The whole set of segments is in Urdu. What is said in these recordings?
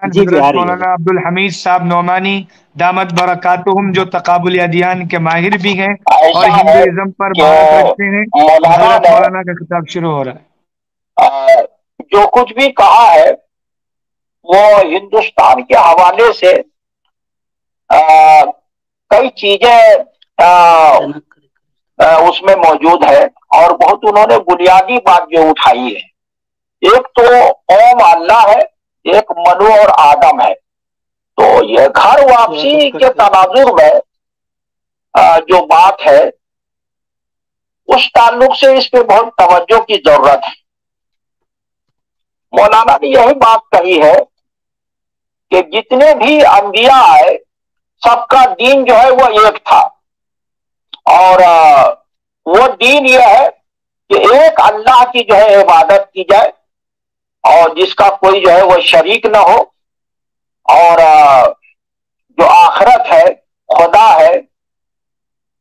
جی جی آ حضرت رہی ہے مولانا عبد الحمید صاحب نعمانی دامت برکاتہم، جو تقابل ادیان کے ماہر بھی ہیں اور ایسا ہے ہندوازم پر کہ مہارت رکھتے ہیں۔ مولانا حضرت نے مولانا کا خطاب شروع ہو رہا ہے۔ جو کچھ بھی کہا ہے وہ ہندوستان کے حوالے سے کئی چیزیں اس میں موجود ہے، اور بہت انہوں نے بنیادی بات جو اٹھائی ہے، ایک تو اوم اللہ ہے، ایک منو اور آدم ہے۔ تو یہ گھر واپسی کے تناظر میں جو بات ہے، اس تعلق سے اس پہ بہت توجہ کی ضرورت ہے۔ مولانا نے یہی بات کہی ہے کہ جتنے بھی انبیاء آئے سب کا دین جو ہے وہ ایک تھا، اور وہ دین یہ ہے کہ ایک اللہ کی جو ہے عبادت کی جائے، اور جس کا کوئی جو ہے وہ شریک نہ ہو، اور جو آخرت ہے، خدا ہے،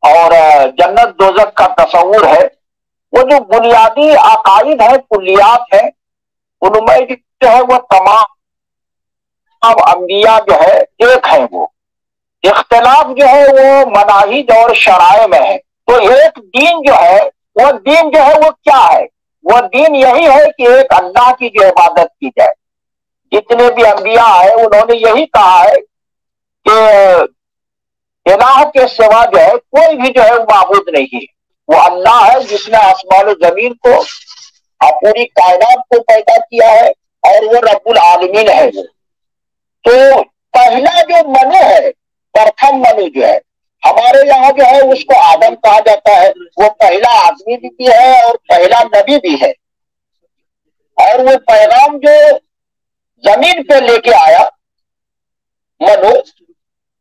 اور جنت دوزخ کا تصور ہے، وہ جو بنیادی عقائد ہیں، کلیات ہیں، ان میں جو ہے وہ تمام انبیاء جو ہے ایک ہیں۔ وہ اختلاف جو ہے وہ مناہج اور شرائع میں ہے۔ تو ایک دین جو ہے وہ کیا ہے؟ وہ دین یہی ہے کہ ایک اللہ کی جو عبادت کی جائے۔ جتنے بھی انبیاء ہیں انہوں نے یہی کہا ہے کہ الہ کے سوا جو ہے کوئی بھی جو ہے وہ معبود نہیں ہے۔ وہ اللہ ہے جس نے آسمان و زمین کو اور پوری کائنات کو پیدا کیا ہے، اور وہ رب العالمین ہے۔ وہ تو پہلا جو منو ہے، پرتھم منو جو ہے ہمارے یہاں جو ہے اس کو آدم کہا جاتا ہے۔ وہ پہلا آدمی بھی ہے اور پہلا نبی بھی ہے، اور وہ پیغام جو زمین پہ لے کے آیا منو،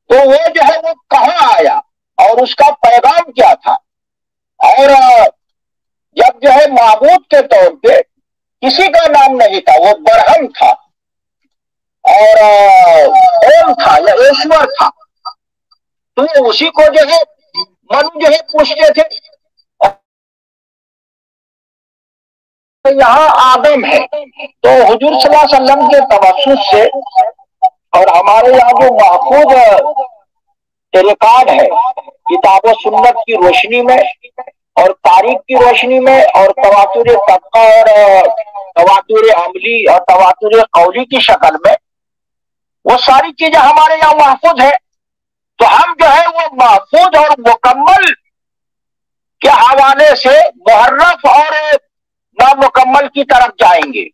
تو وہ جو ہے وہ کہاں آیا اور اس کا پیغام کیا تھا؟ اور جب جو ہے معبود کے طور پہ کسی کا نام نہیں تھا، وہ برہم تھا اور اوم تھا یا ایشور تھا، تو اسی کو جو ہے منو جو ہے پوچھتے تھے۔ یہاں آدم ہے، تو حضور صلی اللہ علیہ وسلم کے توسط سے اور ہمارے یہاں جو محفوظ ریکارڈ ہے کتاب و سنت کی روشنی میں اور تاریخ کی روشنی میں اور تواتر طبقہ اور تواتر عملی اور تواتر قولی کی شکل میں، وہ ساری چیزیں ہمارے یہاں محفوظ ہے۔ تو ہم جو ہے وہ محفوظ اور مکمل کے حوالے سے محرف اور نامکمل کی طرف جائیں گے۔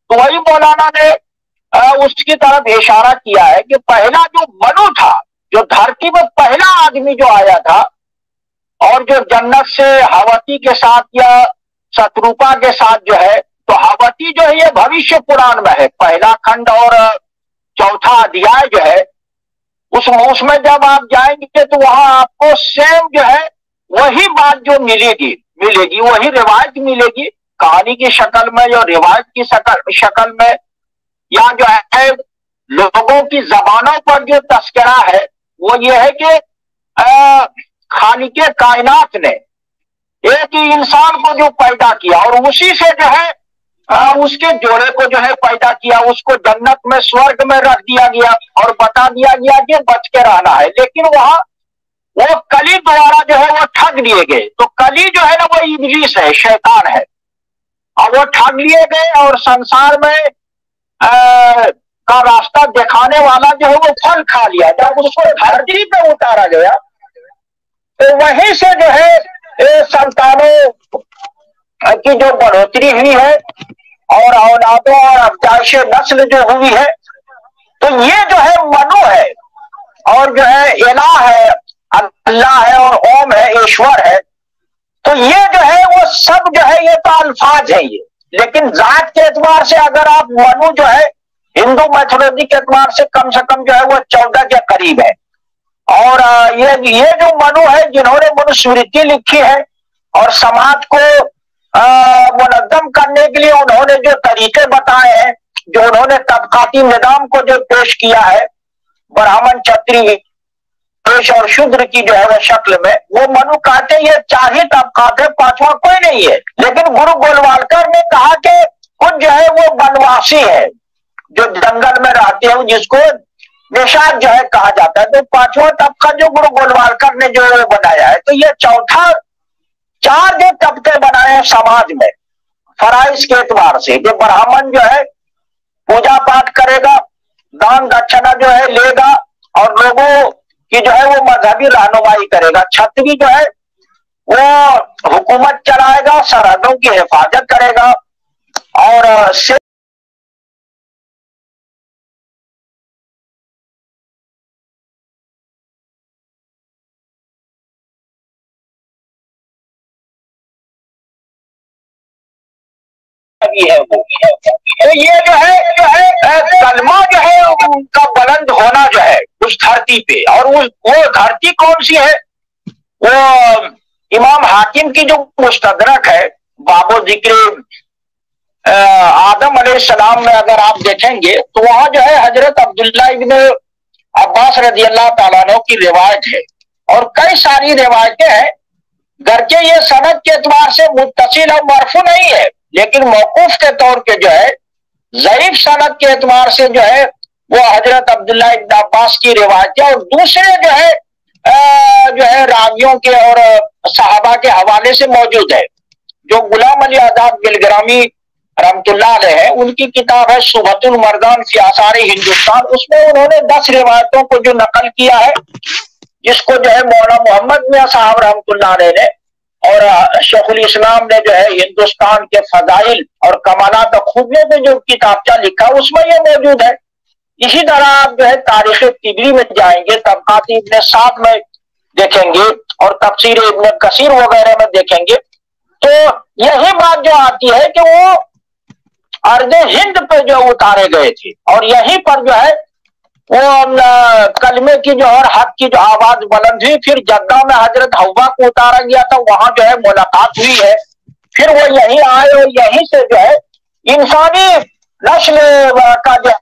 تو وہی مولانا نے اس کی طرف اشارہ کیا ہے کہ پہلا جو منو تھا، جو دھرتی میں پہلا آدمی جو آیا تھا، اور جو جنت سے حوتی کے ساتھ یا ستروپا کے ساتھ جو ہے، تو حوتی جو ہے یہ بھوشیہ پران میں ہے، پہلا کھنڈ اور چوتھا ادھیائے جو ہے اس میں جب آپ جائیں گے تو وہاں آپ کو سیم جو ہے وہی بات جو ملے گی وہی روایت ملے گی، کہانی کی شکل میں یا روایت کی شکل میں، یا جو ہے لوگوں کی زبانوں پر جو تذکرہ ہے وہ یہ ہے کہ خالق کائنات نے ایک ہی انسان کو جو پیدا کیا اور اسی سے جو ہے اس کے جوڑے کو جو ہے پیدا کیا، اس کو جنت میں سورگ میں رکھ دیا گیا اور بتا دیا گیا کہ بچ کے رہنا ہے۔ لیکن وہاں وہ کلی دوارا جو ہے وہ ٹھگ لیے گئے۔ تو کلی جو ہے نا وہ ابلیس ہے، شیطان ہے، اور وہ ٹھگ لیے گئے اور سنسار میں کا راستہ دکھانے والا جو ہے وہ پھل کھا لیا۔ جب اس کو دھرتی پہ اتارا گیا تو وہیں سے جو ہے سنتانوں کی جو بڑھوتری ہوئی ہے اور اولادوں اور افزائش نسل جو ہوئی ہے، تو یہ جو ہے منو ہے، اور جو ہے الہ ہے، اللہ ہے، اور اوم ہے، ایشور ہے۔ تو یہ جو ہے وہ سب جو ہے یہ تو الفاظ ہیں یہ، لیکن ذات کے اعتبار سے اگر آپ منو جو ہے ہندو میتھولوجی کے اعتبار سے کم جو ہے وہ 14 کے قریب ہے۔ اور یہ جو منو ہے جنہوں نے منوسمرتی لکھی ہے اور سماج کو منظم کرنے کے لیے انہوں نے جو طریقے بتائے ہیں، جو انہوں نے طبقاتی نظام کو جو پیش کیا ہے، برہمن، چھتری، پیش اور شودر کی جو ہے وہ شکل میں، وہ منو کہتے ہیں یہ 4 ہی طبقات ہے، 5واں کوئی نہیں ہے۔ لیکن گرو گولوالکر نے کہا کہ کچھ جو ہے وہ بنواسی ہے، جو جنگل میں رہتے ہیں جس کو نشاد جو ہے کہا جاتا ہے. تو پانچواں طبقہ جو گرو گولوالکر نے جو بنایا ہے, تو یہ چوتھا چار جو طبقے بنائے ہیں سماج میں فرائض کے اعتبار سے, جو برہمن جو ہے پوجا پاٹ کرے گا, دان دکشنا جو ہے لے گا اور لوگوں کی جو ہے وہ مذہبی رہنمائی کرے گا. چھتری جو ہے وہ حکومت چلائے گا, سرحدوں کی حفاظت کرے گا, اور ہے وہ. تو یہ جو ہے کلمہ جو ہے ان کا بلند ہونا جو ہے اس دھرتی پہ, اور وہ دھرتی کون سی ہے, وہ امام حاکم کی جو مستدرک ہے باب و ذکر آدم علیہ السلام میں اگر آپ دیکھیں گے تو وہاں جو ہے حضرت عبداللہ ابن عباس رضی اللہ تعالیٰ عنہ کی روایت ہے, اور کئی ساری روایتیں ہیں. گرچہ یہ سند کے اعتبار سے متصل اور مرفوع نہیں ہے, لیکن موقوف کے طور پہ جو ہے ضعیف سند کے اعتبار سے جو ہے وہ حضرت عبداللہ ابن عباس کی روایتیں اور دوسرے جو ہے راویوں کے اور صحابہ کے حوالے سے موجود ہے. جو غلام علی آزاد گلگرامی رحمت اللہ علیہ ہے, ان کی کتاب ہے صبحۃ المردان فی آثار ہندوستان, اس میں انہوں نے 10 روایتوں کو جو نقل کیا ہے, جس کو جو ہے مولانا محمد میاں صاحب رحمت اللہ علیہ نے اور شیخ الاسلام نے جو ہے ہندوستان کے فضائل اور کمالات و خوبیوں میں جو کتابچہ لکھا اس میں یہ موجود ہے. اسی طرح آپ جو ہے تاریخ طبری میں جائیں گے, طبقات ابن سعد میں دیکھیں گے, اور تفسیر ابن کثیر وغیرہ میں دیکھیں گے, تو یہی بات جو آتی ہے کہ وہ ارض ہند پہ جو اتارے گئے تھے, اور یہیں پر جو ہے وہ کلمے کی جو اور حق کی جو آواز بلند ہوئی. پھر جدہ میں حضرت حوا کو اتارا گیا تھا, وہاں جو ہے ملاقات ہوئی ہے, پھر وہ یہیں آئے اور یہیں سے جو ہے انسانی نسل کا جو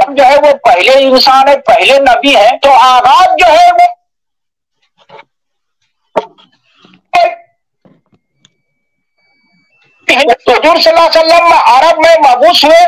جو ہے وہ پہلے انسان ہے, پہلے نبی ہے, تو آغاز جو ہے وہ حضور صلی اللہ علیہ وسلم عرب میں مبعوث ہوئے,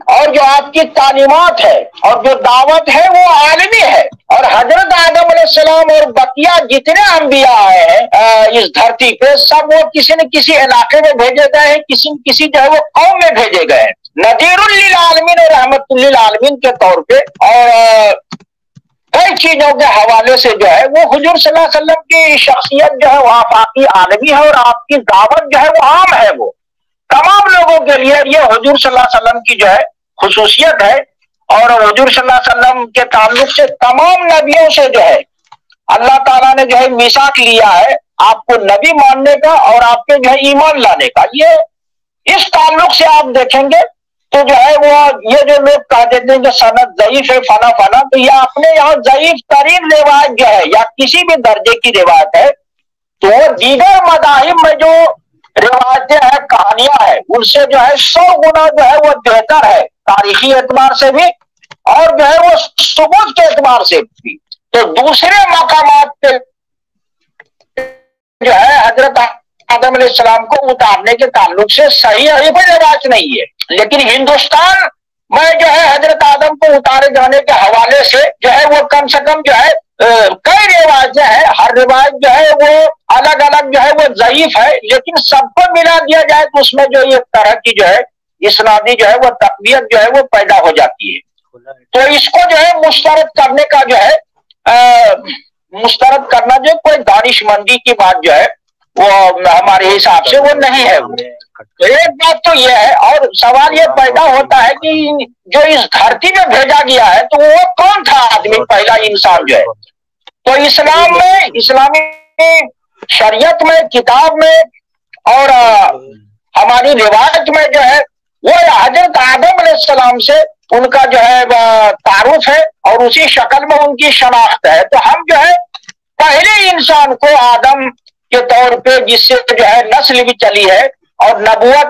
اور جو آپ کی تعلیمات ہے اور جو دعوت ہے وہ عالمی ہے. اور حضرت آدم علیہ السلام اور بقیہ جتنے انبیاء آئے ہیں اس دھرتی پہ, سب وہ کسی نہ کسی علاقے میں بھیجے گئے ہیں, کسی جو ہے وہ قوم میں بھیجے گئے ہیں, نذیر للعالمین اور رحمت للعالمین کے طور پہ. اور کئی چیزوں کے حوالے سے جو ہے وہ حضور صلی اللہ علیہ وسلم کی شخصیت جو ہے وہ آفاقی عالمی ہے, اور آپ کی دعوت جو ہے وہ عام ہے, وہ تمام لوگوں کے لیے. یہ حضور صلی اللہ علیہ وسلم کی جو ہے خصوصیت ہے, اور حضور صلی اللہ علیہ وسلم کے تعلق سے تمام نبیوں سے جو ہے اللہ تعالیٰ نے جو ہے میثاق لیا ہے آپ کو نبی ماننے کا اور آپ کے جو ہے ایمان لانے کا. یہ اس تعلق سے آپ دیکھیں گے تو جو ہے وہ یہ جو لوگ کہہ دیتے ہیں کہ سند ضعیف ہے فلاں فلاں, تو یہ اپنے یہاں ضعیف ترین روایت جو ہے یا کسی بھی درجے کی روایت ہے, تو وہ دیگر مذاہب میں جو روایتیں ہیں کہانیاں ہیں ان سے جو ہے 100 گنا جو ہے وہ بہتر ہے تاریخی اعتبار سے بھی اور جو ہے وہ ثبوت کے اعتبار سے بھی. تو دوسرے مقامات پہ جو ہے حضرت آدم علیہ السلام کو اتارنے کے تعلق سے صحیح کوئی روایت نہیں ہے, لیکن ہندوستان میں جو ہے حضرت آدم کو اتارے جانے کے حوالے سے جو ہے وہ کم سے کم جو ہے کئی روایتیں ہیں. ہر روایت جو ہے وہ الگ الگ جو ہے وہ ضعیف ہے, لیکن سب کو ملا دیا جائے تو اس میں جو ایک طرح کی جو ہے اسنادی جو ہے وہ تقویت جو ہے وہ پیدا ہو جاتی ہے. تو اس کو جو ہے مسترد کرنے کا جو ہے مسترد کرنا جو کوئی دانش مندی کی بات جو ہے وہ ہمارے حساب سے وہ نہیں ہے. تو ایک بات تو یہ ہے, اور سوال یہ پیدا ہوتا ہے کہ جو اس دھرتی میں بھیجا گیا ہے تو وہ کون تھا آدمی, پہلا انسان جو ہے. تو اسلام میں, اسلامی شریعت میں, کتاب میں اور ہماری روایت میں جو ہے وہ حضرت آدم علیہ السلام سے ان کا جو ہے تعارف ہے اور اسی شکل میں ان کی شناخت ہے. تو ہم جو ہے پہلے انسان کو آدم کے طور پہ جس سے جو ہے نسل بھی چلی ہے اور نبوت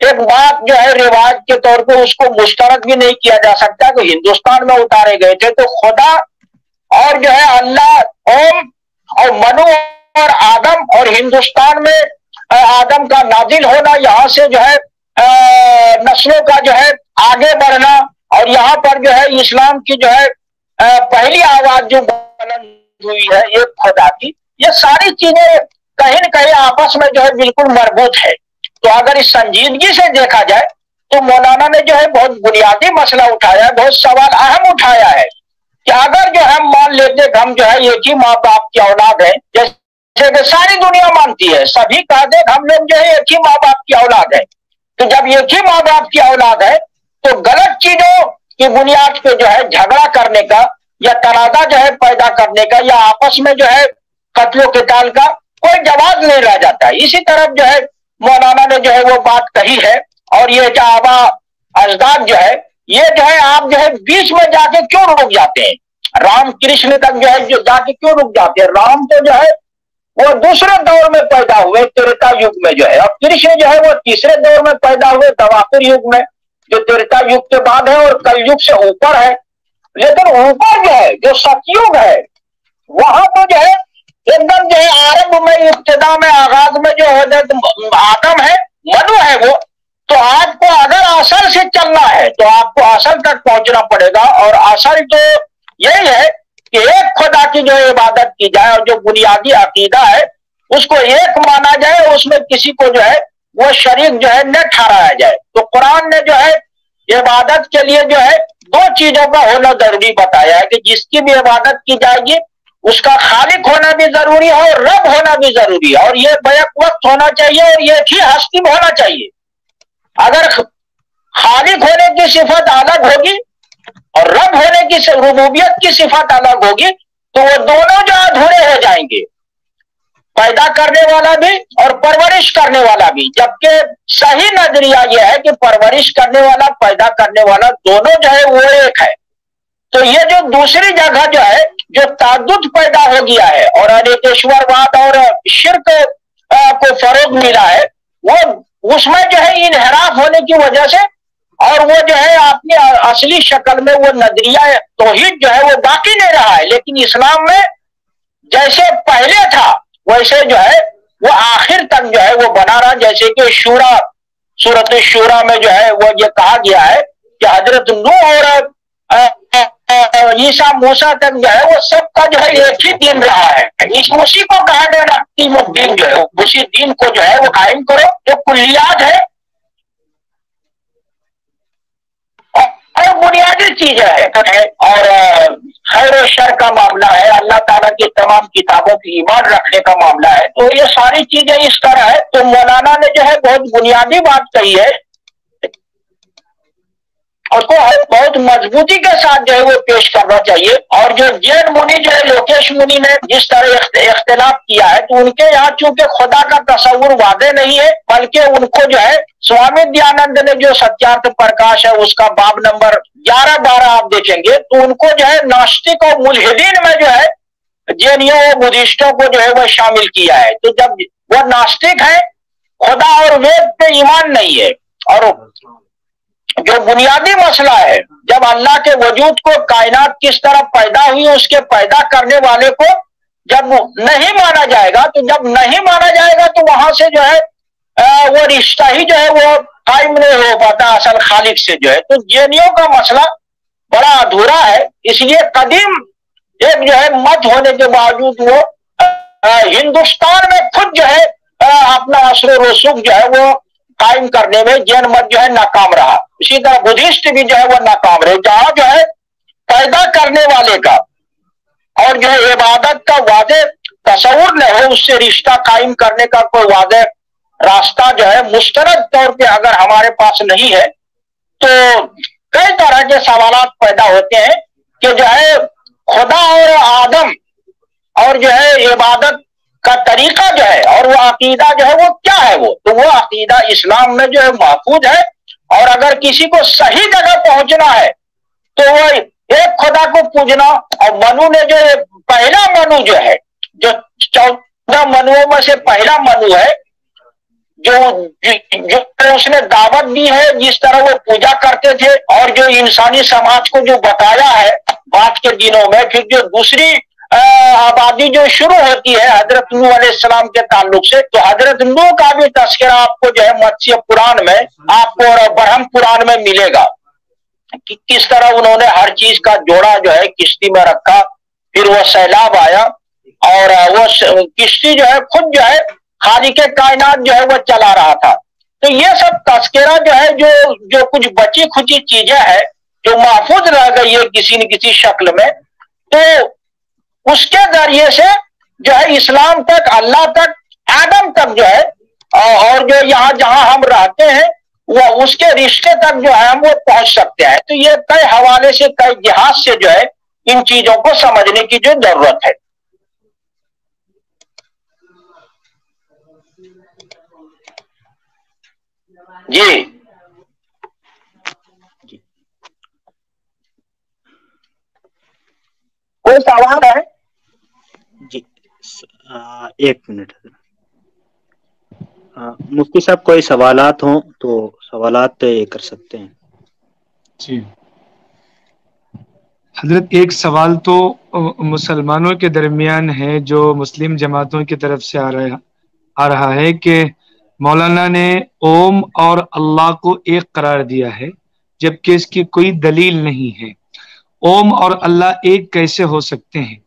ایک بات جو ہے روایت کے طور پہ اس کو مشترک بھی نہیں کیا جا سکتا کہ ہندوستان میں اتارے گئے تھے تو خدا اور جو ہے اللہ اوم اور منو اور آدم اور ہندوستان میں آدم کا نازل ہونا، یہاں سے جو ہے نسلوں کا جو ہے آگے بڑھنا، اور یہاں پر جو ہے اسلام کی جو ہے پہلی آواز جو بلند ہوئی ہے یہ خدا کی، یہ ساری چیزیں کہیں نہ کہیں آپس میں جو ہے بالکل مربوط ہے۔ تو اگر اس سنجیدگی سے دیکھا جائے تو مولانا نے جو ہے بہت بنیادی مسئلہ اٹھایا ہے، بہت سوال اہم اٹھایا ہے کہ اگر جو ہم مان لیتے کہ ہم جو ہے ایک ہی ماں باپ کی اولاد ہیں، جیسے کہ ساری دنیا مانتی ہے، سبھی کہتے ہیں ہم لوگ جو ہے ایک ہی ماں باپ کی اولاد ہے، تو جب ایک ہی ماں باپ کی اولاد ہے تو غلط چیزوں کی بنیاد پہ جو ہے جھگڑا کرنے کا یا تنازع جو ہے پیدا کرنے کا یا آپس میں جو ہے قتل و قتال کا کوئی جواز نہیں رہ جاتا ہے۔ اسی طرف جو ہے مولانا نے جو ہے وہ بات کہی ہے، اور یہ جو آبا اجداد جو ہے یہ جو ہے آپ جو ہے بیچ میں جا کے کیوں رک جاتے ہیں؟ رام کرشن تک جو ہے جو جا کے کیوں رک جاتے ہیں؟ رام تو جو ہے وہ دوسرے دور میں پیدا ہوئے، تریتا یگ میں جو ہے، اور کرشن جو ہے وہ تیسرے دور میں پیدا ہوئے، دواتر یگ میں، جو تریتا یگ کے بعد ہے اور کل یگ سے اوپر ہے۔ لیکن اوپر جو ہے جو ستیوگ ہے وہاں تو جو ہے ایک دم جو ہے آرمب میں، ابتدا میں، آغاز میں جو آدم ہے، منو ہے وہ، تو آپ کو اگر اصل سے چلنا ہے تو آپ کو اصل تک پہنچنا پڑے گا، اور اصل تو یہی ہے کہ ایک خدا کی جو عبادت کی جائے اور جو بنیادی عقیدہ ہے اس کو ایک مانا جائے، اس میں کسی کو جو ہے وہ شریک جو ہے نہ ٹھہرایا جائے۔ تو قرآن نے جو ہے عبادت کے لیے جو ہے دو چیزوں کا ہونا ضروری بتایا ہے کہ جس کی بھی عبادت کی جائے گی اس کا خالق ہونا بھی ضروری ہے اور رب ہونا بھی ضروری ہے، اور یہ بیک وقت ہونا چاہیے اور ایک ہی ہستی میں ہونا چاہیے۔ اگر خالق ہونے کی صفت الگ ہوگی اور رب ہونے کی ربوبیت کی صفت الگ ہوگی تو وہ دونوں جو ادھورے ہو جائیں گے، پیدا کرنے والا بھی اور پرورش کرنے والا بھی، جبکہ صحیح نظریہ یہ ہے کہ پرورش کرنے والا، پیدا کرنے والا دونوں جو ہے وہ ایک ہے۔ تو یہ جو دوسری جگہ جو ہے جو تعدد پیدا ہو گیا ہے اور انیکیشور واد اور شرک کو فروغ ملا ہے، وہ اس میں جو ہے انحراف ہونے کی وجہ سے اور وہ جو ہے اپنی اصلی شکل میں وہ نظریہ توحید جو ہے وہ باقی نہیں رہا ہے، لیکن اسلام میں جیسے پہلے تھا ویسے جو ہے وہ آخر تک جو ہے وہ بنا رہا، جیسے کہ شورا، سورۃ شورا میں جو ہے وہ یہ کہا گیا ہے کہ حضرت نوح اور عیسیٰ موسیٰ تک جو ہے وہ سب کا جو ہے ایک ہی دین رہا ہے، اسی کو کہا گیا تیم الدین، جو ہے اسی دین کو جو ہے وہ قائم کرو، جو کلیات ہے اور بنیادی چیز ہے، اور خیر و شر کا معاملہ ہے، اللہ تعالیٰ کی تمام کتابوں کی ایمان رکھنے کا معاملہ ہے، تو یہ ساری چیزیں اس طرح ہے۔ تو مولانا نے جو ہے بہت بنیادی بات کہی ہے، اس کو بہت مضبوطی کے ساتھ جو ہے وہ پیش کرنا چاہیے۔ اور جو جین منی جو ہے لوکیش منی نے جس طرح اختلاف کیا ہے تو ان کے یہاں چونکہ خدا کا تصور واضح نہیں ہے، بلکہ ان کو جو ہے سوامی دیانند نے جو ستیارتھ پرکاش ہے اس کا باب نمبر 11-12 آپ دیکھیں گے تو ان کو جو ہے ناستک اور ملحدین میں جو ہے جینیوں اور بدھسٹوں کو جو ہے وہ شامل کیا ہے۔ تو جب وہ ناستک ہے، خدا اور وید پہ ایمان نہیں ہے، اور جو بنیادی مسئلہ ہے جب اللہ کے وجود کو کائنات کس طرح پیدا ہوئی اس کے پیدا کرنے والے کو جب نہیں مانا جائے گا، تو جب نہیں مانا جائے گا تو وہاں سے جو ہے وہ رشتہ ہی جو ہے وہ قائم نہیں ہو پاتا اصل خالق سے جو ہے۔ تو جینیوں کا مسئلہ بڑا ادھورا ہے، اس لیے قدیم ایک جو ہے مت ہونے کے باوجود وہ ہندوستان میں خود جو ہے اپنا اثر و رسوخ جو ہے وہ قائم کرنے میں جین مت جو ہے ناکام رہا، اسی طرح بدھسٹ بھی جو ہے وہ ناکام رہے۔ جہاں جو ہے پیدا کرنے والے کا اور جو ہے عبادت کا واضح تصور نہ ہو، اس سے رشتہ قائم کرنے کا کوئی واضح راستہ جو ہے مستند طور پہ اگر ہمارے پاس نہیں ہے تو کئی طرح کے سوالات پیدا ہوتے ہیں کہ جو ہے خدا اور آدم اور جو ہے عبادت کا طریقہ جو ہے اور وہ عقیدہ جو ہے وہ کیا ہے، وہ تو وہ عقیدہ اسلام میں جو ہے محفوظ ہے، اور اگر کسی کو صحیح جگہ پہنچنا ہے تو وہ ایک خدا کو پوجنا۔ اور منو نے جو پہلا منو جو ہے جو 14 منوؤں میں سے پہلا منو ہے جو اس نے دعوت دی ہے، جس طرح وہ پوجا کرتے تھے، اور جو انسانی سماج کو جو بتایا ہے بعد کے دنوں میں، پھر جو دوسری آبادی جو شروع ہوتی ہے حضرت نوح علیہ السلام کے تعلق سے، تو حضرت نوح کا بھی تذکرہ آپ کو جو ہے متسیہ پران میں آپ کو اور برہم پران میں ملے گا کہ کس طرح انہوں نے ہر چیز کا جوڑا جو ہے کشتی میں رکھا، پھر وہ سیلاب آیا اور وہ کشتی جو ہے خود جو ہے خالق کائنات جو ہے وہ چلا رہا تھا۔ تو یہ سب تذکرہ جو ہے جو کچھ بچی کھچی چیزیں ہیں جو محفوظ رہ گئی ہے کسی نہ کسی شکل میں، تو اس کے ذریعے سے جو ہے اسلام تک، اللہ تک، آدم تک جو ہے، اور جو یہاں جہاں ہم رہتے ہیں وہ اس کے رشتے تک جو ہے ہم وہ پہنچ سکتے ہیں۔ تو یہ کئی حوالے سے، کئی جہاز سے جو ہے ان چیزوں کو سمجھنے کی جو ضرورت ہے۔ جی کوئی سوال ہے؟ جی ایک منٹ مفتی صاحب، کوئی سوالات ہوں تو سوالات کر سکتے ہیں۔ جی حضرت، ایک سوال تو مسلمانوں کے درمیان ہے جو مسلم جماعتوں کی طرف سے آ رہا ہے کہ مولانا نے اوم اور اللہ کو ایک قرار دیا ہے جبکہ اس کی کوئی دلیل نہیں ہے۔ اوم اور اللہ ایک کیسے ہو سکتے ہیں؟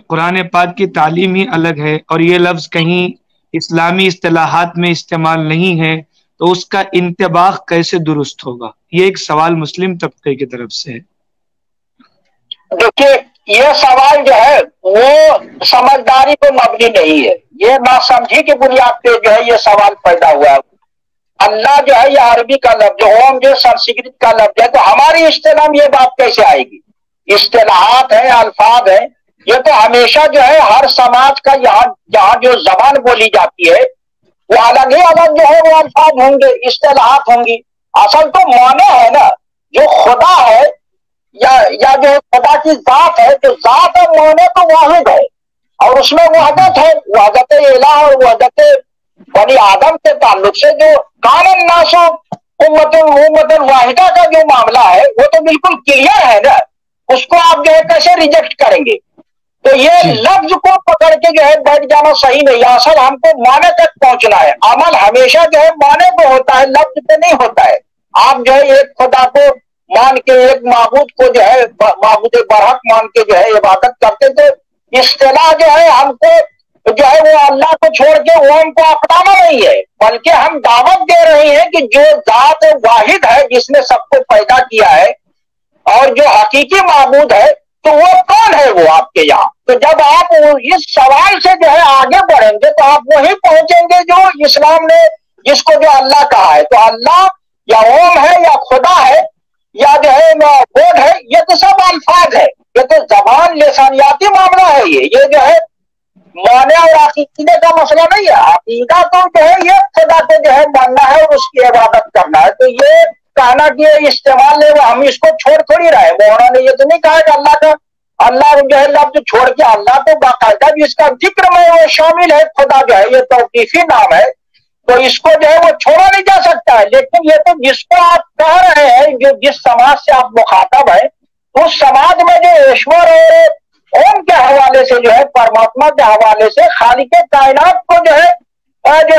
قرآن پاک کی تعلیم ہی الگ ہے اور یہ لفظ کہیں اسلامی اصطلاحات میں استعمال نہیں ہے، تو اس کا انطباق کیسے درست ہوگا؟ یہ ایک سوال مسلم طبقے کی طرف سے ہے۔ دیکھیے، یہ سوال جو ہے وہ سمجھداری پہ مبنی نہیں ہے، یہ ناسمجھی کی بنیاد پہ جو ہے یہ سوال پیدا ہوا ہے۔ اللہ جو ہے یہ عربی کا لفظ، اوم جو سنسکرت کا لفظ ہے، تو ہماری اصطلاح میں یہ بات کیسے آئے گی؟ اصطلاحات ہیں، الفاظ ہیں، یہ تو ہمیشہ جو ہے ہر سماج کا یہاں جو زبان بولی جاتی ہے وہ الگ ہی الگ جو ہے وہ الفاظ ہوں گے، اصطلاحات ہوں گی۔ اصل تو معنی ہے نا، جو خدا ہے یا جو خدا کی ذات ہے، تو ذات اور معنی تو واحد ہے، اور اس میں وحدت ہے، وحدت الہ اور وحدت بنی آدم کے تعلق سے جو کان الناس امت واحدہ کا جو معاملہ ہے وہ تو بالکل کلیئر ہے نا، اس کو آپ جو ہے کیسے ریجیکٹ کریں گے؟ تو یہ لفظ کو پکڑ کے جو ہے بیٹھ جانا صحیح نہیں ہے، اصل ہم کو معنی تک پہنچنا ہے۔ عمل ہمیشہ جو ہے معنی پہ ہوتا ہے، لفظ پہ نہیں ہوتا ہے۔ آپ جو ہے ایک خدا کو مان کے، ایک معبود کو جو ہے معبود برحق مان کے جو ہے عبادت کرتے تھے، اصطلاح جو ہے ہم کو جو ہے وہ اللہ کو چھوڑ کے اوم کو اپنانا نہیں ہے، بلکہ ہم دعوت دے رہے ہیں کہ جو ذات واحد ہے جس نے سب کو پیدا کیا ہے اور جو حقیقی معبود ہے، تو وہ کون ہے وہ آپ کے یہاں؟ تو جب آپ اس سوال سے جو ہے آگے بڑھیں گے تو آپ وہی پہنچیں گے جو اسلام نے جس کو جو اللہ کہا ہے۔ تو اللہ یا اوم ہے یا خدا ہے یا جو ہے گوڈ ہے، یہ تو سب الفاظ ہے، یہ تو زبان لسانیاتی معاملہ ہے۔ یہ جو ہے معنی اور عقیدے کا مسئلہ نہیں ہے۔ عقیدہ تو جو ہے یہ خدا کو جو ہے ماننا ہے اور اس کی عبادت کرنا ہے۔ تو یہ کہنا کہ استعمال ہے وہ ہم اس کو چھوڑ تھوڑی رہے، مولانا نے یہ تو نہیں کہا کہ اللہ جو ہے لفظ چھوڑ کے، اللہ تو باقاعدہ بھی اس کا ذکر میں وہ شامل ہے، خدا جو ہے یہ توقیفی نام ہے، تو اس کو جو ہے وہ چھوڑا نہیں جا سکتا ہے۔ لیکن یہ تو جس کو آپ کہہ رہے ہیں، جس سماج سے آپ مخاطب ہیں، اس سماج میں جو ایشور اور اوم کے حوالے سے جو ہے، پرماتما کے حوالے سے خالق کائنات کو جو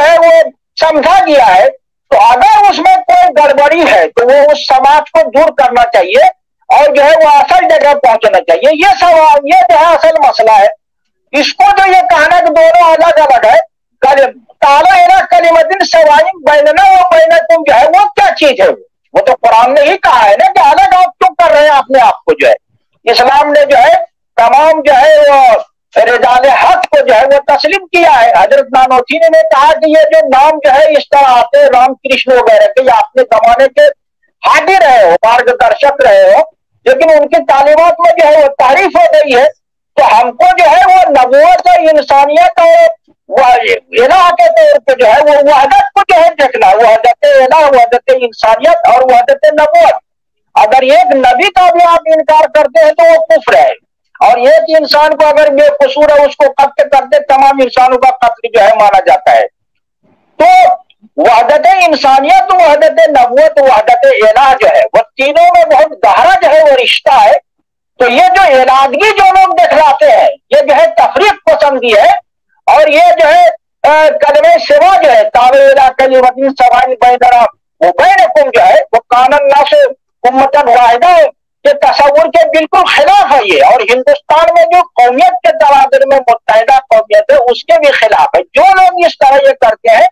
ہے وہ سمجھا گیا ہے، تو اگر اس میں کوئی گڑبڑی ہے تو وہ اس سماج کو دور کرنا چاہیے اور جو ہے وہ اصل جگہ پہنچنا چاہیے۔ یہ سوال، یہ جو ہے اصل مسئلہ ہے۔ اس کو جو یہ کہنا کہ دونوں الگ الگ ہے، تعالیٰ کلمۃ سوائن بیننا و بینکم جو ہے وہ کیا چیز ہے؟ وہ تو قرآن نے ہی کہا ہے نا کہ الگ آپ کیوں کر رہے ہیں اپنے آپ کو؟ جو ہے اسلام نے جو ہے تمام جو ہے وہ رجال حق کو جو ہے وہ تسلیم کیا ہے۔ حضرت نانوتھی نے کہا کہ یہ جو نام جو ہے اس طرح آتے رام کرشن وغیرہ کے، یا اپنے زمانے کے ہادی رہے ہو، مارگ درشک رہے ہو، لیکن ان کی تعلیمات میں جو ہے وہ تعریف ہو گئی ہے، تو ہم کو جو ہے وہ نبوت اور انسانیت اور الہ کے طور پہ جو ہے وہ وحدت کو جو ہے دیکھنا، وحدت الہ، وحدت انسانیت اور وحدت نبوت۔ اگر ایک نبی کا بھی آپ انکار کرتے ہیں تو وہ کفر ہے، اور ایک انسان کو اگر بے قصور ہے اس کو قتل کرتے تمام انسانوں کا قتل جو ہے مانا جاتا ہے۔ تو وحدت انسانیت، وحدت نبوت، وحدت الہ جو ہے وہ تینوں میں بہت گہرا جو ہے وہ رشتہ ہے. تو یہ جو الہدگی جو لوگ دکھلاتے ہیں یہ جو ہے تفریق پسندی ہے، اور یہ جو ہے کلمہ سوا جو ہے تعالی کلمۃ سواء بیننا وبینکم جو ہے وہ کان الناس امۃ واحدہ کے تصور کے بالکل خلاف ہے یہ، اور ہندوستان میں جو قومیت کے تبادلے میں متحدہ قومیت ہے اس کے بھی خلاف ہے. جو لوگ اس طرح یہ کرتے ہیں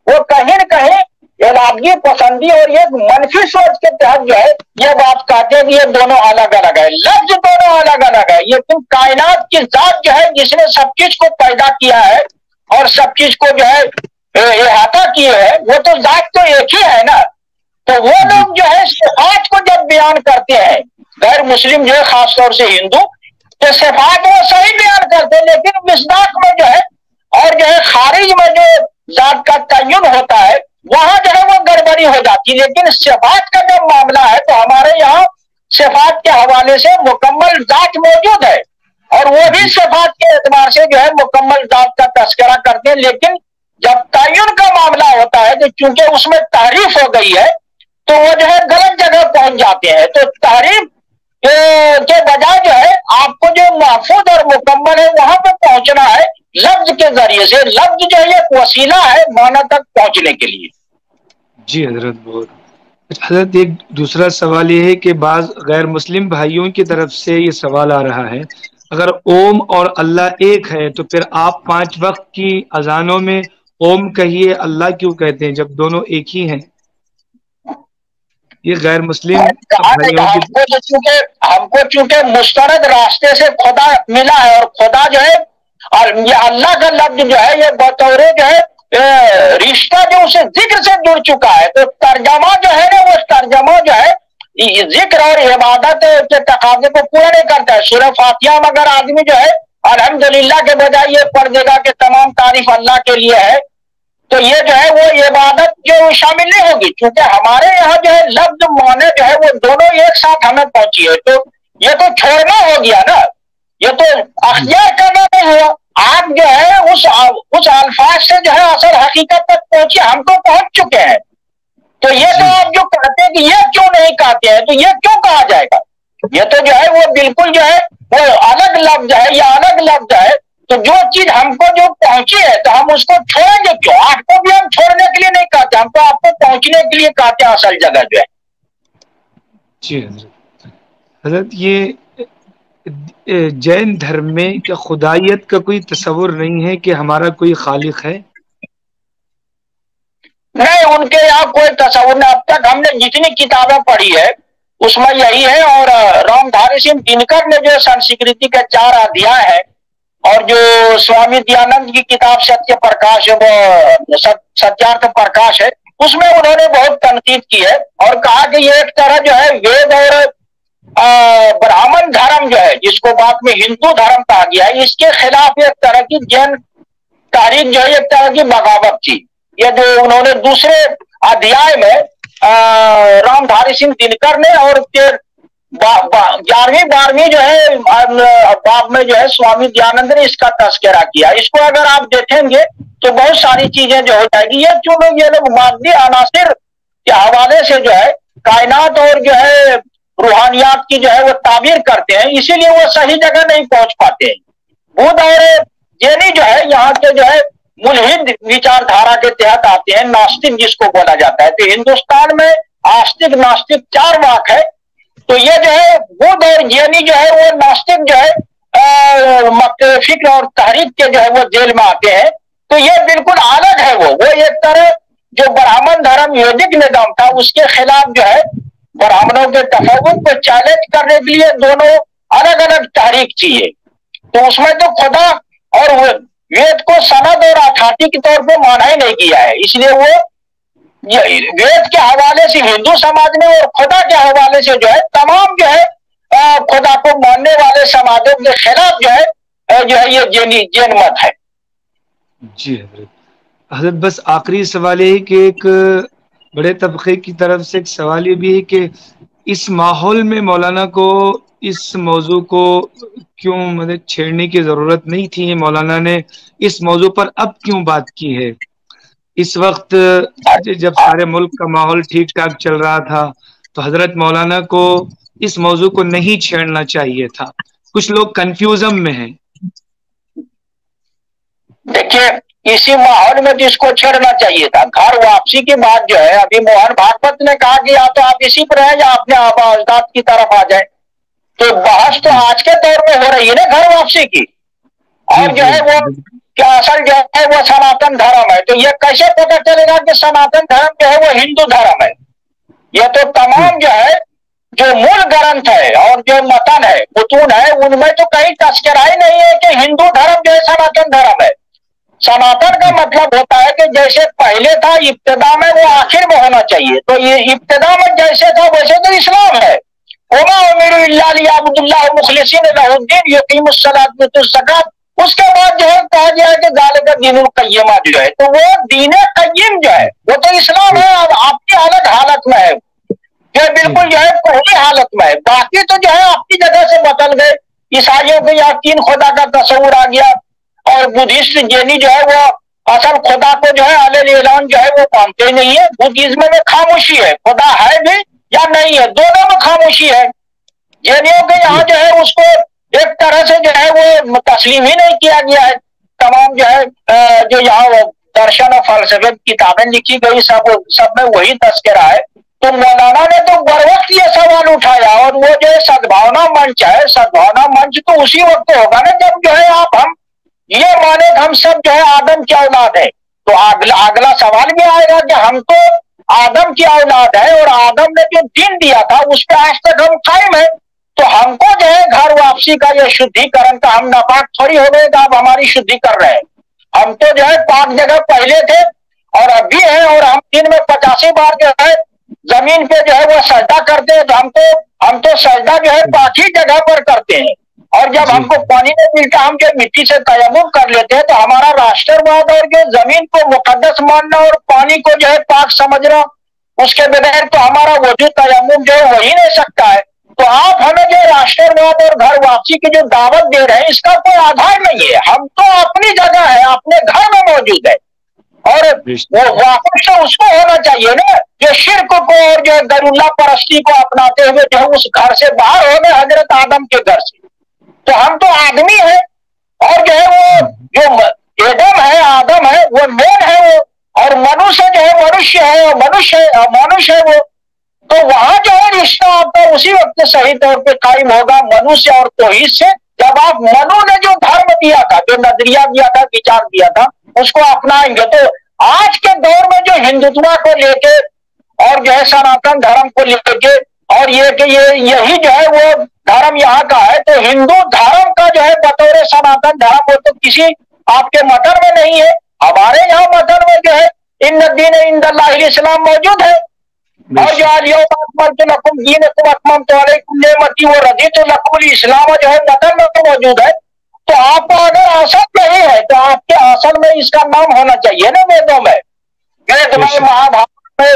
وہ کہیں نہ کہیں الہدگی پسندی اور یہ منفی سوچ کے تحت جو ہے یہ بات کہتے ہیں کہ یہ دونوں الگ الگ ہے. لفظ دونوں الگ الگ ہے، لیکن کائنات کی ذات جو ہے جس نے سب چیز کو پیدا کیا ہے اور سب چیز کو جو ہے احاطہ کیے ہے، وہ تو ذات تو ایک ہی ہے نا. تو وہ لوگ جو ہے صفات کو جب بیان کرتے ہیں، غیر مسلم جو ہے خاص طور سے ہندو، تو صفات وہ صحیح بیان کرتے ہیں، لیکن مصداق میں جو ہے اور جو ہے خارج میں جو ذات کا تعین ہوتا ہے وہاں جو ہے وہ گڑبڑی ہو جاتی. لیکن صفات کا جب معاملہ ہے تو ہمارے یہاں صفات کے حوالے سے مکمل ذات موجود ہے، اور وہ بھی صفات کے اعتبار سے جو ہے مکمل ذات کا تذکرہ کرتے ہیں. لیکن جب تعین کا معاملہ ہوتا ہے تو چونکہ اس میں تعریف ہو گئی ہے تو وہ جو ہے غلط جگہ پہنچ جاتے ہیں. تو تعریف کے بجائے جو ہے آپ کو جو محفوظ اور مکمل ہے وہاں پہ پہنچنا ہے لفظ کے ذریعے سے. لفظ جو ہے ایک وسیلہ ہے معنی تک پہنچنے کے لیے. جی حضرت بہت حضرت، ایک دوسرا سوال یہ ہے کہ بعض غیر مسلم بھائیوں کی طرف سے یہ سوال آ رہا ہے، اگر اوم اور اللہ ایک ہے تو پھر آپ 5 وقت کی اذانوں میں اوم کہیے اللہ کیوں کہتے ہیں جب دونوں ایک ہی ہیں؟ یہ غیر مسلم بھائیوں کی ہم کو چونکہ مستند راستے سے خدا ملا ہے، اور خدا جو ہے اور یہ اللہ کا لفظ جو ہے یہ بطور جو ہے رشتہ جو اسے ذکر سے جڑ چکا ہے، تو ترجمہ جو ہے نا وہ ترجمہ جو ہے ذکر اور عبادت کے تقاضے کو پورا نہیں کرتا ہے. سورہ فاتحہ میں اگر آدمی جو ہے الحمدللہ کے بجائے یہ پڑھ دے گا کہ تمام تعریف اللہ کے لیے ہے، تو یہ جو ہے وہ عبادت جو شامل نہیں ہوگی. کیونکہ ہمارے یہاں جو ہے لفظ معنی جو ہے وہ دونوں ایک ساتھ ہمیں پہنچی ہے، تو یہ تو چھوڑنا ہو گیا نا، یہ تو اختیار کرنا نہیں ہوا. آپ جو ہے اس الفاظ سے جو ہے اصل حقیقت تک پہنچے، ہم تو پہنچ چکے ہیں. تو یہ تو آپ جو کہتے ہیں کہ یہ کیوں نہیں کہتے ہیں، تو یہ کیوں کہا جائے گا؟ یہ تو جو ہے وہ بالکل جو ہے وہ الگ لفظ ہے یا الگ لفظ ہے. تو جو چیز ہم کو جو پہنچی ہے تو ہم اس کو چھوڑیں گے کیوں؟ آپ کو بھی ہم چھوڑنے کے لیے نہیں کہتے، ہم تو آپ کو پہنچنے کے لیے کہتے ہیں اصل جگہ جو ہے. جی حضرت. حضرت یہ جین دھرم میں کیا خدائیت کا کوئی تصور نہیں ہے کہ ہمارا کوئی خالق ہے؟ نہیں، ان کے یہاں کوئی تصور نہیں. اب تک ہم نے جتنی کتابیں پڑھی ہے اس میں یہی ہے. اور رام دھاری سنگھ دنکر نے جو سنسکرتی کے 4 ادھیائے ہیں، اور جو سوامی دیانند کی کتاب ستیہ پرکاش ستیارتھ پرکاش ہے، اس میں انہوں نے بہت تنقید کی ہے اور کہا کہ یہ ایک طرح جو ہے وید اور برہمن دھرم جو ہے جس کو بعد میں ہندو دھرم کہا گیا ہے، اس کے خلاف ایک طرح کی جین تاریخ جو ہے ایک طرح کی بغاوت تھی. یہ جو انہوں نے دوسرے ادھیائے میں رام دھاری سنگھ دنکر نے اور 11ویں 12ویں جو ہے باب میں جو ہے سوامی دیانند نے اس کا تذکرہ کیا. اس کو اگر آپ دیکھیں گے تو بہت ساری چیزیں جو ہو جائے گی. یہ لوگ مادی عناصر کے حوالے سے جو ہے کائنات اور جو ہے روحانیات کی جو ہے وہ تعبیر کرتے ہیں، اسی لیے وہ صحیح جگہ نہیں پہنچ پاتے ہیں. بدھ اور جینی جو ہے یہاں کے جو ہے ملحد وچار دھارا کے تحت آتے ہیں، ناستک جس کو بولا جاتا ہے. تو ہندوستان میں آستک ناستک 4 واق ہے. تو یہ جو ہے بدھ اور جینی جو ہے وہ ناستک جو ہے فکر اور تحریک کے جو ہے وہ جیل میں آتے ہیں. تو یہ بالکل الگ ہے. وہ ایک طرح جو برہمن دھرم ویدک نظام تھا اس کے خلاف جو ہے برہمنوں کے تفوق کو چیلنج کرنے کے لیے دونوں الگ الگ تحریک چاہیے. تو اس میں تو خدا اور وید کو سند اور اتھارٹی کے طور پہ مانا ہی نہیں کیا ہے. اس لیے وہ وید کے حوالے سے ہندو سماج میں اور خدا کے حوالے سے جو ہے تمام جو ہے خدا کو ماننے والے سماجوں کے خلاف جو ہے یہ جین مت ہے. جی حضرت. حضرت بس آخری سوال یہ ہے کہ ایک بڑے طبقے کی طرف سے ایک سوال یہ بھی ہے کہ اس ماحول میں مولانا کو اس موضوع کو کیوں مطلب چھیڑنے کی ضرورت نہیں تھی، مولانا نے اس موضوع پر اب کیوں بات کی ہے؟ اس وقت جب سارے ملک کا ماحول ٹھیک ٹھاک چل رہا تھا تو حضرت مولانا کو اس موضوع کو نہیں چھیڑنا چاہیے تھا. کچھ لوگ کنفیوژن میں ہیں. دیکھیے اسی ماحول میں جس کو چھیڑنا چاہیے تھا. گھر واپسی کی بات جو ہے ابھی موہن بھاگوت نے کہا کہ یا تو آپ اسی پر رہیں یا اپنے آبا اجداد کی طرف آ جائیں. تو بحث تو آج کے دور میں ہو رہی ہے نا گھر واپسی کی. اور جو ہے وہ کہ اصل جو ہے وہ سناتن دھرم ہے. تو یہ کیسے پتہ چلے گا کہ سناتن دھرم جو ہے وہ ہندو دھرم ہے؟ یہ تو تمام جو ہے جو مول گرنتھ ہے اور جو متن ہے متون ہے ان میں تو کہیں تذکرہ ہی نہیں ہے کہ ہندو دھرم جو ہے سناتن دھرم ہے. سناتن کا مطلب ہوتا ہے کہ جیسے پہلے تھا ابتدا میں وہ آخر میں ہونا چاہیے. تو یہ ابتدا میں جیسے تھا ویسے تو اسلام ہے. وما امروا الا ليعبدوا الله مخلصين له الدين يقيموا الصلاة ويؤتوا الزكاة. اس کے بعد جو ہے کہا گیا ہے کہ ذالک دین القیمہ جو ہے تو وہ دین قیم جو ہے وہ تو اسلام ہے. اب آپ کی الگ حالت میں ہے جو بالکل جو ہے پہلی حالت میں ہے. باقی تو جو ہے اپنی جگہ سے بدل گئے. عیسائیوں کے یہاں تین خدا کا تصور آ گیا اور بدھسٹ جینی جو ہے وہ اصل خدا کو جو ہے علیہ اعلان جو ہے وہ مانتے نہیں ہے. بدھزم میں خاموشی ہے. خدا ہے بھی یا نہیں ہے دونوں میں خاموشی ہے. جینیوں کے یہاں جو ہے اس کو ایک طرح سے جو ہے وہ تسلیم ہی نہیں کیا گیا ہے. تمام جو ہے جو یہاں درشن اور فلسفے کتابیں لکھی گئی سب میں وہی تذکرہ ہے. تو مولانا نے تو بر وقت یہ سوال اٹھایا اور وہ جو ہے سدبھاونا منچ ہے. سدبھاونا منچ تو اسی وقت ہوگا نا جب جو ہے ہم یہ مانے کہ ہم سب جو ہے آدم کی اولاد ہے. تو اگلا سوال بھی آئے گا کہ ہم تو آدم کی اولاد ہے اور آدم نے جو دین دیا تھا اس پہ آج تک ہم قائم ہیں. تو ہم کو جو ہے گھر واپسی کا یہ شدھیکرن کا ہم ناپاک تھوڑی ہو گئے کہ آپ ہماری شدھی کر رہے ہیں. ہم تو جو ہے پاک جگہ پہلے تھے اور اب بھی ہیں اور ہم دن میں 85 بار جو ہے زمین پہ جو ہے وہ سجدہ کرتے ہیں. تو ہم تو سجدہ جو ہے پاک ہی جگہ پر کرتے ہیں. اور جب ہم کو پانی نہیں ملتا ہم جو مٹی سے تیمم کر لیتے ہیں. تو ہمارا راشٹرواد اور جو زمین کو مقدس ماننا اور پانی کو جو ہے پاک سمجھنا اس کے بغیر تو ہمارا وجود تیمم جو ہے وہی نہیں سکتا ہے. تو آپ ہمیں جو راشٹرواد اور گھر واپسی کی جو دعوت دے رہے ہیں اس کا کوئی آدھار نہیں ہے. ہم تو اپنی جگہ ہے اپنے گھر میں موجود ہے اور وہ واپس تو اس کو ہونا چاہیے نا جو شرک کو اور جو غیر اللہ پرستی کو اپناتے ہوئے جو ہے اس گھر سے باہر ہو گئے حضرت آدم کے گھر سے. تو ہم تو آدمی ہیں اور جو ہے وہ جو ایڈم ہے آدم ہے وہ مین ہے وہ اور منوشیہ جو ہے منوشیہ ہے اور منوشیہ ہے وہ. تو وہاں جو ہے رشتہ آپ کا اسی وقت صحیح طور پہ قائم ہوگا منوشیہ اور توحید سے جب آپ منو نے جو دھرم دیا تھا جو نظریہ دیا تھا وچار دیا تھا اس کو اپنائیں گے. تو آج کے دور میں جو ہندوتوا کو لے کے اور جو ہے سناتن دھرم کو لے کے اور یہ کہ یہی جو ہے وہ دھرم یہاں کا ہے تو ہندو دھرم کا جو ہے بطور سناتن دھرم وہ تو کسی آپ کے متن میں نہیں ہے. ہمارے یہاں متن میں جو ہے ان الدین عند اللہ الاسلام موجود ہے اور جو آج یوم اکملت لکم دینکم اتممت علیکم نعمتی ورضیت لکم الاسلام جو ہے متن میں موجود ہے. تو آپ کو اگر اصل نہیں ہے تو آپ کے اصل میں اس کا نام ہونا چاہیے نا ویدوں میں وید میں مہابھارت میں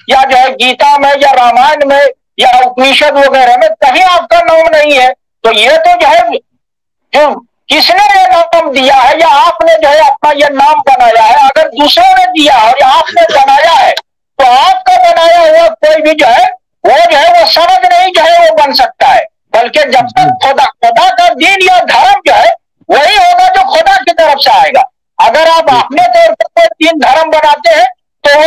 یا جو ہے گیتا میں یا رامائن میں یا اپنیشد وغیرہ میں کہیں آپ کا نام نہیں ہے. تو یہ تو جو ہے جو کس نے یہ نام دیا ہے یا آپ نے جو ہے اپنا یہ نام بنایا ہے. اگر دوسروں نے دیا اور آپ نے بنایا ہے تو آپ کا بنایا ہوا کوئی بھی جو ہے وہ سند نہیں جو ہے وہ بن سکتا ہے. بلکہ جب تک خدا کا دین یا دھرم جو ہے وہی ہوگا جو خدا کی طرف سے آئے گا. اگر آپ اپنے طور پر کوئی دین دھرم بناتے ہیں تو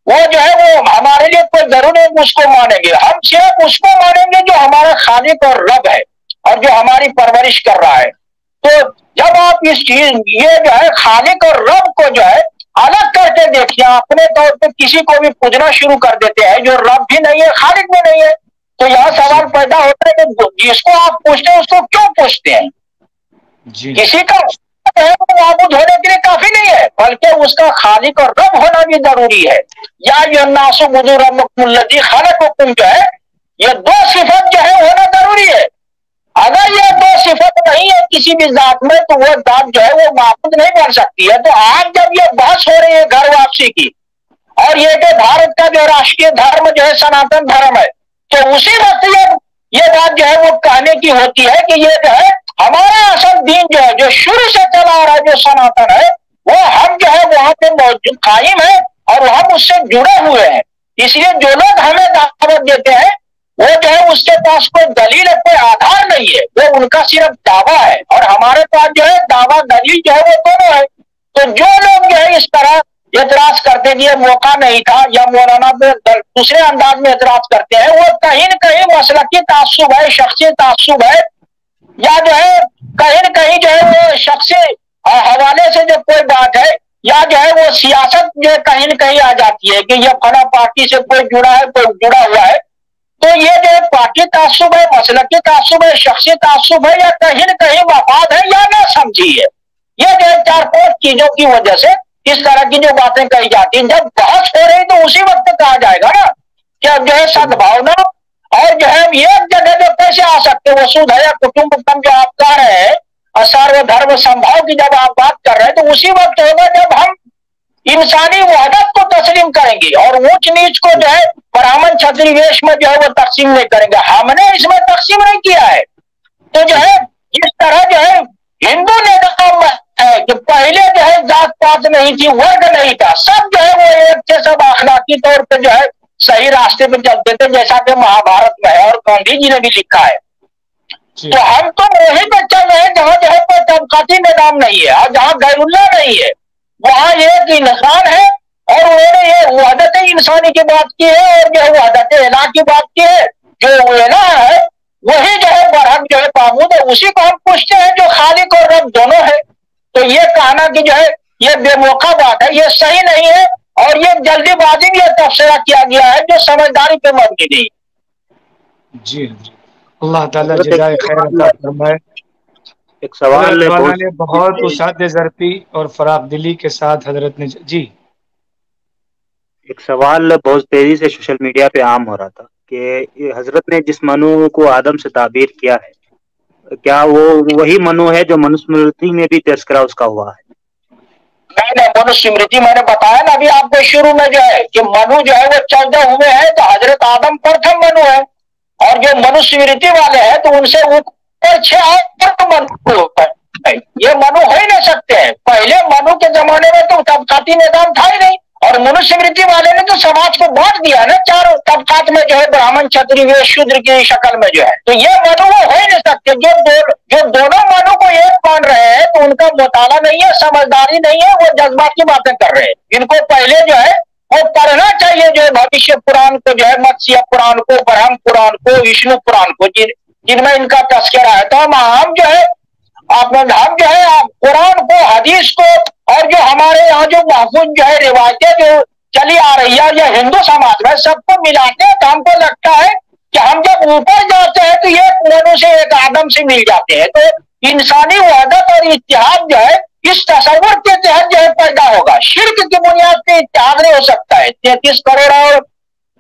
وہ جو ہے وہ ہمارے لیے کوئی ضروری نہیں اس کو مانیں گے. ہم صرف اس کو مانیں گے جو ہمارا خالق اور رب ہے اور جو ہماری پرورش کر رہا ہے. تو جب آپ اس چیز یہ جو ہے خالق اور رب کو جو ہے الگ کر کے دیکھیے اپنے طور پہ کسی کو بھی پوجنا شروع کر دیتے ہیں جو رب بھی نہیں ہے خالق بھی نہیں ہے. تو یہاں سوال پیدا ہوتا ہے کہ جس کو آپ پوچھتے ہیں اس کو کیوں پوچھتے ہیں. کسی کا معبود ہونے کے لیے کافی نہیں ہے بلکہ اس کا خالق اور رب ہونا بھی ضروری ہے. یا یہ ناسو بدو ربکم الذی خلقکم جو ہے یہ دو صفت جو ہے ہونا ضروری ہے. اگر یہ دو صفت نہیں ہے کسی بھی ذات میں تو وہ ذات جو ہے وہ معبود نہیں بن سکتی ہے. تو آج جب یہ بحث ہو رہی ہے گھر واپسی کی اور یہ کہ بھارت کا جو راشٹریہ دھرم جو ہے سناتن دھرم ہے تو اسی وقت یہ بات جو ہے وہ کہنے کی ہوتی ہے کہ یہ جو ہے ہمارا اصل دین جو ہے جو شروع سے چلا آ رہا ہے جو سناتن ہے وہ ہم جو ہے وہاں پہ موجود قائم ہے اور ہم اس سے جڑے ہوئے ہیں. اس لیے جو لوگ ہمیں دعوت دیتے ہیں وہ جو ہے اس کے پاس کوئی دلیل ہے، کوئی آدھار نہیں ہے، وہ ان کا صرف دعویٰ ہے، اور ہمارے پاس جو ہے دعویٰ دلیل جو ہے وہ دونوں ہے. تو جو لوگ جو ہے اس طرح اعتراض کرتے کہ یہ موقع نہیں تھا یا مولانا دوسرے انداز میں اعتراض کرتے ہیں، وہ کہیں نہ کہیں مسلکی تعصب ہے، شخصی تعصب ہے، یا جو ہے کہیں نہ کہیں جو ہے وہ شخصی حوالے سے جو کوئی بات ہے، یا جو ہے وہ سیاست جو ہے کہیں نہ کہیں آ جاتی ہے کہ یہ فلاں پارٹی سے کوئی جڑا ہے، کوئی جڑا ہوا ہے. تو یہ جو ہے پارٹی تعصب ہے، مسلکی تعصب ہے، شخصی تعصب ہے، یا کہیں نہ کہیں مفاد ہے یا نہ سمجھی ہے. یہ جو ہے 4-5 چیزوں کی وجہ سے اس طرح کی جو باتیں کہی جاتی ہیں. جب بحث ہو رہی تو اسی وقت کہا جائے گا نا کہ اب جو ہے سدبھاونا اور جو ہے ایک جگہ جو کیسے آ سکتے وہ سود ہے کٹمبکم جو آپ کہہ رہے ہیں، سرو دھرم سمبھاؤ کی جب آپ بات کر رہے ہیں تو اسی وقت ہوگا جب ہم انسانی وحدت کو تسلیم کریں گے اور اونچ نیچ کو جو ہے برہمن چھتری ویش میں جو ہے وہ تقسیم نہیں کریں گے. ہم نے اس میں تقسیم نہیں کیا ہے. تو جو ہے اس طرح جو ہے ہندو نظام ہے کہ پہلے جو ہے ذات پات نہیں تھی، ورگ نہیں تھا، سب جو ہے وہ ایک تھے، سب اخلاقی طور پہ جو ہے صحیح راستے پہ چلتے تھے، جیسا کہ مہابھارت میں ہے اور گاندھی جی نے بھی لکھا ہے. تو ہم تو وہی پہ چل رہے ہیں جہاں جو ہے کوئی طبقاتی نظام نہیں ہے اور جہاں غیر اللہ نہیں ہے، وہاں ایک انسان ہے اور انہوں نے یہ وحدت انسانی کی بات کی ہے اور جو ہے وحدت الہ کی بات کی ہے. جو الہ ہے وہی جو ہے برحق جو ہے معبود ہے، اسی کو ہم پوچھتے ہیں جو خالق اور رب دونوں ہے. تو یہ کہنا کہ جو ہے یہ بے موقع بات ہے، یہ صحیح نہیں ہے، اور یہ جلدی بازی میں یہ تبصرہ کیا گیا ہے جو سمجھداری پہ مبنی نہیں. جی اللہ تعالیٰ حضرت جزائے خیر عطا فرمائے. ایک سوال حضرت ہے والا بہت نے بہت اساتذہ ظرفی اور فراخ دلی کے ساتھ حضرت نے جی ایک سوال بہت تیزی سے سوشل میڈیا پہ عام ہو رہا تھا کہ حضرت نے جس منو کو آدم سے تعبیر کیا ہے، کیا وہ وہی منو ہے جو منوسمرتی میں بھی تذکرہ اس کا ہوا ہے؟ نہیں، منوسمرتی میں نے بتایا نا ابھی آپ کو شروع میں جو ہے کہ منو جو ہے وہ 14 ہوئے ہیں، تو حضرت آدم پرتھم منو ہے، اور جو منوسمرتی والے ہیں تو ان سے اوپر 6 اور منو ہوتا ہے. یہ منو ہو ہی نہیں سکتے ہیں. پہلے منو کے زمانے میں تو طبقاتی نظام تھا ہی نہیں، اور منوسمرتی والے نے تو سماج کو بانٹ دیا نا 4 طبقات میں جو ہے برہمن چھتری ویش شودر کی شکل میں جو ہے. تو یہ منو وہ ہو ہی نہیں سکتے. جو دونوں منو کو ایک مان رہے ہیں تو ان کا مطالعہ نہیں ہے، سمجھداری نہیں ہے، وہ جذبات کی باتیں کر رہے ہیں. ان کو پہلے جو ہے وہ پڑھنا چاہیے جو ہے بھوشیہ پران کو، جو ہے متسیہ پران کو، برہم پران کو، وشنو پران کو، جن میں ان کا تذکرہ ہے. تو ہم جو ہے ہم جو ہے قرآن کو، حدیث کو، اور جو ہمارے یہاں جو محفوظ جو ہے روایتیں جو چلی آ رہی ہے یا ہندو سماج میں سب کو ملاتے ہیں، تو ہم کو لگتا ہے کہ ہم جب اوپر جاتے ہیں تو ایک منو سے ایک آدم سے مل جاتے ہیں. تو انسانی وحدت اور اتحاد جو ہے اس تصور کے تحت جو ہے پیدا ہوگا. شرک کی بنیاد پہ اتحاد نہیں ہو سکتا ہے. 33 کروڑ اور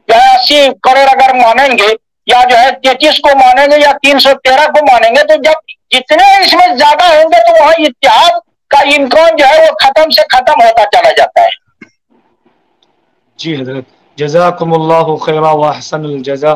80 کروڑ اگر مانیں گے، یا جو ہے 33 کو مانیں گے یا 313 کو مانیں گے، تو جب جتنے اس میں زیادہ ہوں گے تو وہاں اتحاد کا امکان جو ہے وہ ختم سے ختم ہوتا چلا جاتا ہے. جی حضرت جزاکم اللہ خیرا و احسن الجزا.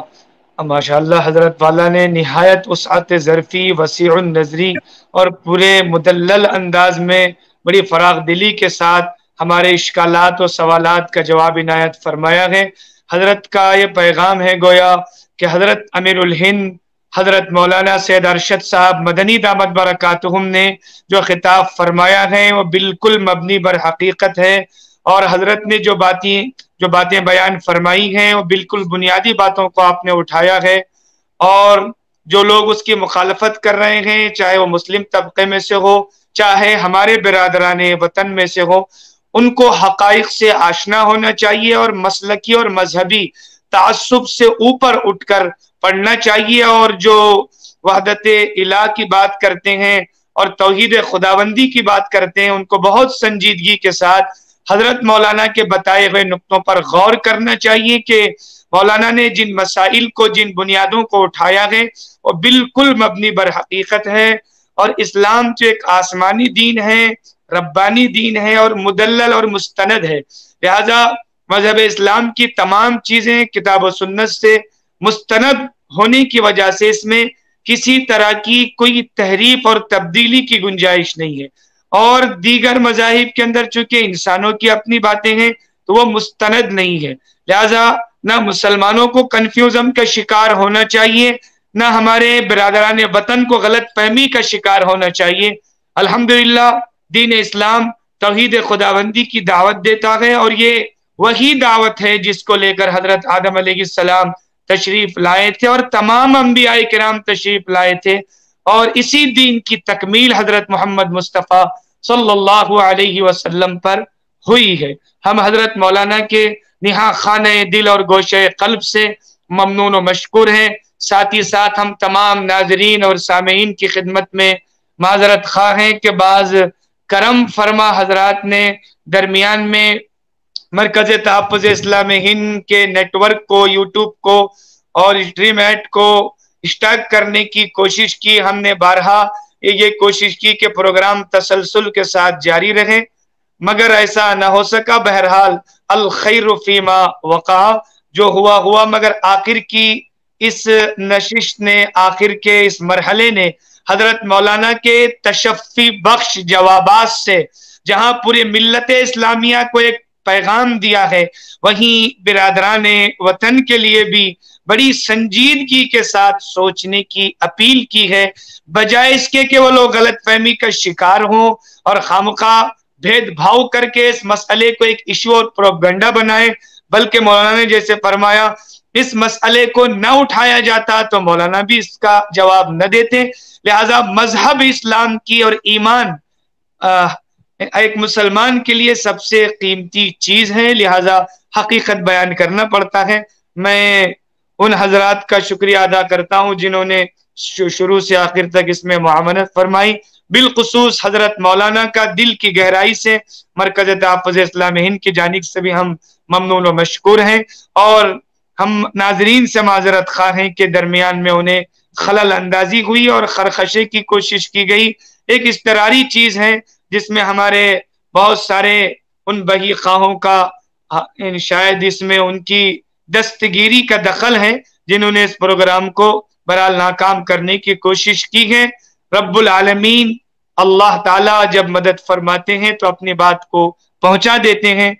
ماشاء اللہ حضرت والا نے نہایت وسعت ظرفی، وسیع النظری اور پورے مدلل انداز میں بڑی فراخ دلی کے ساتھ ہمارے اشکالات و سوالات کا جواب عنایت فرمایا ہے. حضرت کا یہ پیغام ہے گویا کہ حضرت امیر الہند حضرت مولانا سید ارشد صاحب مدنی دامت برکاتہم نے جو خطاب فرمایا ہے وہ بالکل مبنی بر حقیقت ہے، اور حضرت نے جو باتیں بیان فرمائی ہیں وہ بالکل بنیادی باتوں کو آپ نے اٹھایا ہے. اور جو لوگ اس کی مخالفت کر رہے ہیں، چاہے وہ مسلم طبقے میں سے ہو، چاہے ہمارے برادران وطن میں سے ہو، ان کو حقائق سے آشنا ہونا چاہیے اور مسلکی اور مذہبی تعصب سے اوپر اٹھ کر پڑھنا چاہیے. اور جو وحدت الہ کی بات کرتے ہیں اور توحید خداوندی کی بات کرتے ہیں، ان کو بہت سنجیدگی کے ساتھ حضرت مولانا کے بتائے ہوئے نقطوں پر غور کرنا چاہیے کہ مولانا نے جن مسائل کو، جن بنیادوں کو اٹھایا ہے وہ بالکل مبنی بر حقیقت ہے. اور اسلام جو ایک آسمانی دین ہے، ربانی دین ہے اور مدلل اور مستند ہے، لہذا مذہب اسلام کی تمام چیزیں کتاب و سنت سے مستند ہونے کی وجہ سے اس میں کسی طرح کی کوئی تحریف اور تبدیلی کی گنجائش نہیں ہے. اور دیگر مذاہب کے اندر چونکہ انسانوں کی اپنی باتیں ہیں تو وہ مستند نہیں ہے، لہذا نہ مسلمانوں کو کنفیوژن کا شکار ہونا چاہیے، نہ ہمارے برادران وطن کو غلط فہمی کا شکار ہونا چاہیے۔ الحمدللہ دین اسلام توحید خداوندی کی دعوت دیتا ہے، اور یہ وہی دعوت ہے جس کو لے کر حضرت آدم علیہ السلام تشریف لائے تھے اور تمام انبیاء کرام تشریف لائے تھے، اور اسی دین کی تکمیل حضرت محمد مصطفیٰ صلی اللہ علیہ وسلم پر ہوئی ہے۔ ہم حضرت مولانا کے نہا خانہ دل اور گوشہ قلب سے ممنون و مشکور ہیں۔ ساتھ ہی ساتھ ہم تمام ناظرین اور سامعین کی خدمت میں معذرت خواہ ہیں کہ بعض کرم فرما حضرات نے درمیان میں مرکز تحفظ اسلام ہند کے نیٹ ورک کو، یوٹیوب کو اور اسٹریم ایٹ کو اسٹارٹ کرنے کی کوشش کی۔ ہم نے بارہا یہ کوشش کی کہ پروگرام تسلسل کے ساتھ جاری رہے، مگر ایسا نہ ہو سکا۔ بہرحال الخیر فیما وقع، جو ہوا ہوا، مگر آخر کی اس نشست نے، آخر کے اس مرحلے نے حضرت مولانا کے تشفی بخش جوابات سے جہاں پورے ملت اسلامیہ کو ایک پیغام دیا ہے، وہیں برادران وطن کے لیے بھی بڑی سنجیدگی کے ساتھ سوچنے کی اپیل کی ہے، بجائے اس کے کہ وہ لوگ غلط فہمی کا شکار ہوں اور خامخواہ بھید بھاؤ کر کے اس مسئلے کو ایک ایشو اور پروپیگنڈا بنائیں، بلکہ مولانا نے جیسے فرمایا اس مسئلے کو نہ اٹھایا جاتا تو مولانا بھی اس کا جواب نہ دیتے۔ لہذا مذہب اسلام کی اور ایمان ایک مسلمان کے لیے سب سے قیمتی چیز ہے، لہذا حقیقت بیان کرنا پڑتا ہے۔ میں ان حضرات کا شکریہ ادا کرتا ہوں جنہوں نے شروع سے آخر تک اس میں معاونت فرمائی، بالخصوص حضرت مولانا کا دل کی گہرائی سے مرکز تحفظ اسلام ہند کی جانب سے بھی ہم ممنون و مشکور ہیں، اور ہم ناظرین سے معذرت خواہ ہیں کہ درمیان میں انہیں خلل اندازی ہوئی اور خرخشے کی کوشش کی گئی۔ ایک اضطراری چیز ہے جس میں ہمارے بہت سارے ان بہی خواہوں کا شاید اس میں ان کی دستگیری کا دخل ہے جنہوں نے اس پروگرام کو برحال ناکام کرنے کی کوشش کی ہے۔ رب العالمین اللہ تعالی جب مدد فرماتے ہیں تو اپنی بات کو پہنچا دیتے ہیں۔